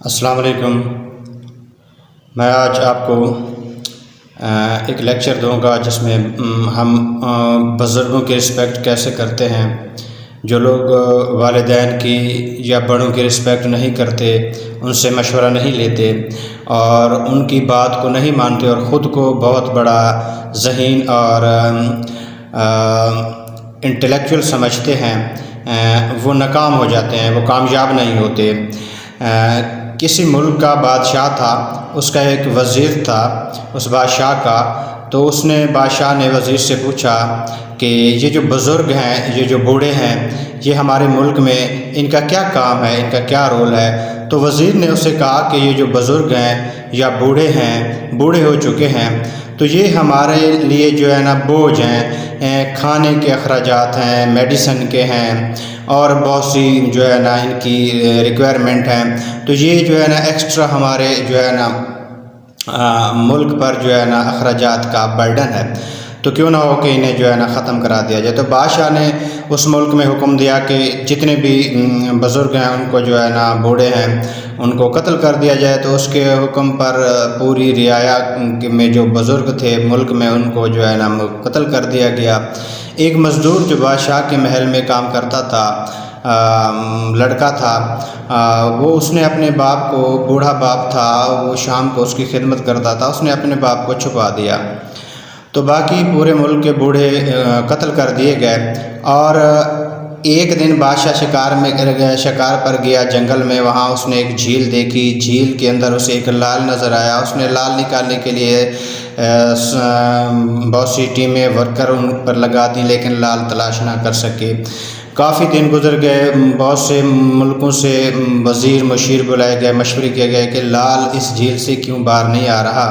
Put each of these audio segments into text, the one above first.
السلام علیکم۔ میں آج آپ کو ایک لیکچر دوں گا جس میں ہم بزرگوں کی رسپیکٹ کیسے کرتے ہیں۔ جو لوگ والدین کی یا بڑوں کی رسپیکٹ نہیں کرتے، ان سے مشورہ نہیں لیتے اور ان کی بات کو نہیں مانتے اور خود کو بہت بڑا ذہین اور انٹلیکچوئل سمجھتے ہیں، وہ ناکام ہو جاتے ہیں، وہ کامیاب نہیں ہوتے۔ کسی ملک کا بادشاہ تھا، اس کا ایک وزیر تھا اس بادشاہ کا، تو اس نے بادشاہ نے وزیر سے پوچھا کہ یہ جو بزرگ ہیں، یہ جو بوڑھے ہیں، یہ ہمارے ملک میں ان کا کیا کام ہے، ان کا کیا رول ہے؟ تو وزیر نے اسے کہا کہ یہ جو بزرگ ہیں یا بوڑھے ہیں، بوڑھے ہو چکے ہیں، تو یہ ہمارے لیے جو ہے نا بوجھ ہیں، کھانے کے اخراجات ہیں، میڈیسن کے ہیں اور بہت سی جو ہے نا ان کی ریکوائرمنٹ ہیں، تو یہ جو ہے نا ایکسٹرا ہمارے جو ہے نا ملک پر جو ہے نا اخراجات کا برڈن ہے، تو کیوں نہ ہو کہ انہیں جو ہے نا ختم کرا دیا جائے۔ تو بادشاہ نے اس ملک میں حکم دیا کہ جتنے بھی بزرگ ہیں ان کو جو ہے نا بوڑھے ہیں ان کو قتل کر دیا جائے۔ تو اس کے حکم پر پوری رعایا میں جو بزرگ تھے ملک میں ان کو جو ہے نا قتل کر دیا گیا۔ ایک مزدور جو بادشاہ کے محل میں کام کرتا تھا، لڑکا تھا، وہ اس نے اپنے باپ کو، بوڑھا باپ تھا، وہ شام کو اس کی خدمت کرتا تھا، اس نے اپنے باپ کو چھپا دیا۔ تو باقی پورے ملک کے بوڑھے قتل کر دیے گئے۔ اور ایک دن بادشاہ شکار پر گیا جنگل میں، وہاں اس نے ایک جھیل دیکھی، جھیل کے اندر اسے ایک لال نظر آیا۔ اس نے لال نکالنے کے لیے بہت سی ٹیمیں ورکر ان پر لگا دی، لیکن لال تلاش نہ کر سکے۔ کافی دن گزر گئے، بہت سے ملکوں سے وزیر مشیر بلائے گئے، مشورے کیے گئے کہ لال اس جھیل سے کیوں باہر نہیں آ رہا۔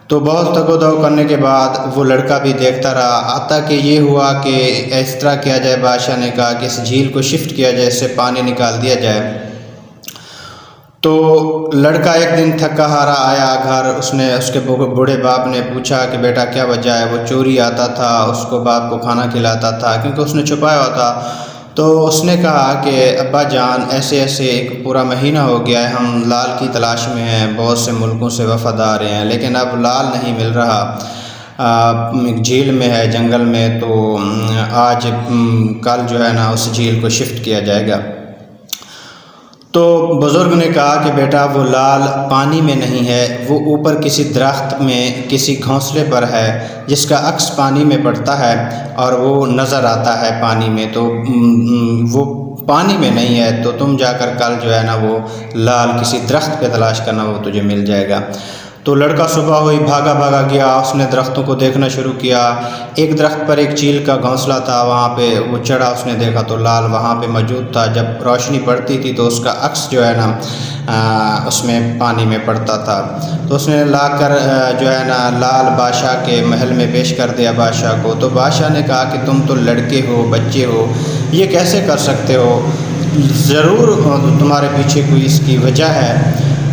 تو بہت تگ و دو کرنے کے بعد وہ لڑکا بھی دیکھتا رہا، آتا کہ یہ ہوا کہ اس طرح کیا جائے۔ بادشاہ نے کہا کہ اس جھیل کو شفٹ کیا جائے، اس سے پانی نکال دیا جائے۔ تو لڑکا ایک دن تھکا ہارا آیا گھر، اس کے بوڑھے باپ نے پوچھا کہ بیٹا کیا وجہ ہے؟ وہ چوری آتا تھا، اس کو باپ کو کھانا کھلاتا تھا کیونکہ اس نے چھپایا ہوا تھا۔ تو اس نے کہا کہ ابا جان ایسے ایک پورا مہینہ ہو گیا ہے، ہم لال کی تلاش میں ہیں، بہت سے ملکوں سے وفد آ رہے ہیں، لیکن اب لال نہیں مل رہا۔ جھیل میں ہے، جنگل میں، تو آج کل جو ہے نا اس جھیل کو شفٹ کیا جائے گا۔ تو بزرگ نے کہا کہ بیٹا وہ لال پانی میں نہیں ہے، وہ اوپر کسی درخت میں، کسی گھونسلے پر ہے جس کا عکس پانی میں پڑتا ہے اور وہ نظر آتا ہے پانی میں، تو وہ پانی میں نہیں ہے، تو تم جا کر کل جو ہے نا وہ لال کسی درخت پہ تلاش کرنا، وہ تجھے مل جائے گا۔ تو لڑکا صبح ہوئی بھاگا گیا، اس نے درختوں کو دیکھنا شروع کیا۔ ایک درخت پر ایک چیل کا گھونسلہ تھا، وہاں پہ وہ چڑھا، اس نے دیکھا تو لال وہاں پہ موجود تھا۔ جب روشنی پڑتی تھی تو اس کا عکس جو ہے نا اس میں پانی میں پڑتا تھا۔ تو اس نے لا کر جو ہے نا لال بادشاہ کے محل میں پیش کر دیا بادشاہ کو۔ تو بادشاہ نے کہا کہ تم تو لڑکے ہو، بچے ہو، یہ کیسے کر سکتے ہو؟ ضرور تمہارے پیچھے کوئی اس کی وجہ ہے۔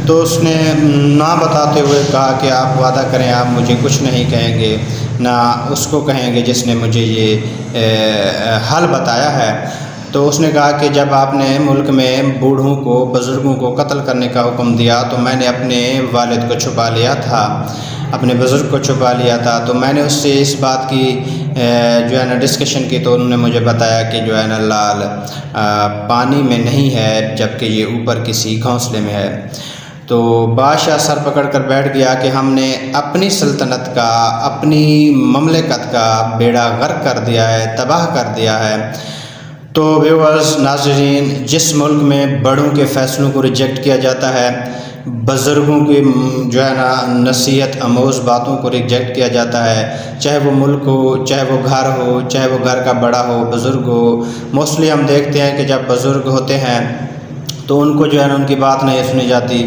تو اس نے نہ بتاتے ہوئے کہا کہ آپ وعدہ کریں آپ مجھے کچھ نہیں کہیں گے، نہ اس کو کہیں گے جس نے مجھے یہ حل بتایا ہے۔ تو اس نے کہا کہ جب آپ نے ملک میں بوڑھوں کو، بزرگوں کو قتل کرنے کا حکم دیا تو میں نے اپنے والد کو چھپا لیا تھا، اپنے بزرگ کو چھپا لیا تھا۔ تو میں نے اس سے اس بات کی جو ہے نا ڈسکشن کی، تو انہوں نے مجھے بتایا کہ جو ہے نا لال پانی میں نہیں ہے جبکہ یہ اوپر کسی گھونسلے میں ہے۔ تو بادشاہ سر پکڑ کر بیٹھ گیا کہ ہم نے اپنی سلطنت کا، اپنی مملکت کا بیڑا غرق کر دیا ہے، تباہ کر دیا ہے۔ تو ویورز، ناظرین، جس ملک میں بڑوں کے فیصلوں کو ریجیکٹ کیا جاتا ہے، بزرگوں کی جو ہے نا نصیحت آموز باتوں کو ریجیکٹ کیا جاتا ہے، چاہے وہ ملک ہو، چاہے وہ گھر ہو، چاہے وہ گھر کا بڑا ہو، بزرگ ہو، موسٹلی ہم دیکھتے ہیں کہ جب بزرگ ہوتے ہیں تو ان کو جو ہے نا ان کی بات نہیں سنی جاتی۔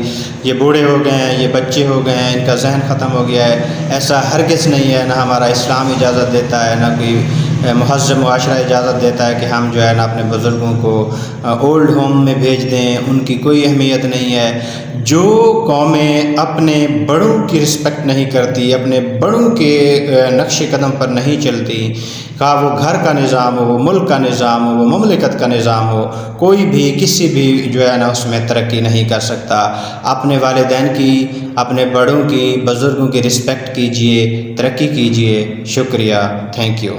یہ بوڑھے ہو گئے ہیں، یہ بچے ہو گئے ہیں، ان کا ذہن ختم ہو گیا ہے، ایسا ہرگز نہیں ہے، نہ ہمارا اسلام اجازت دیتا ہے، نہ کوئی مہذب معاشرہ اجازت دیتا ہے کہ ہم جو ہے نا اپنے بزرگوں کو اولڈ ہوم میں بھیج دیں، ان کی کوئی اہمیت نہیں ہے۔ جو قومیں اپنے بڑوں کی رسپیکٹ نہیں کرتی، اپنے بڑوں کے نقش قدم پر نہیں چلتی، خواہ وہ گھر کا نظام ہو، وہ ملک کا نظام ہو، وہ مملکت کا نظام ہو، کوئی بھی کسی بھی جو ہے نا اس میں ترقی نہیں کر سکتا۔ اپنے والدین کی، اپنے بڑوں کی، بزرگوں کی رسپیکٹ کیجئے، ترقی کیجئے۔ شکریہ، تھینک یو۔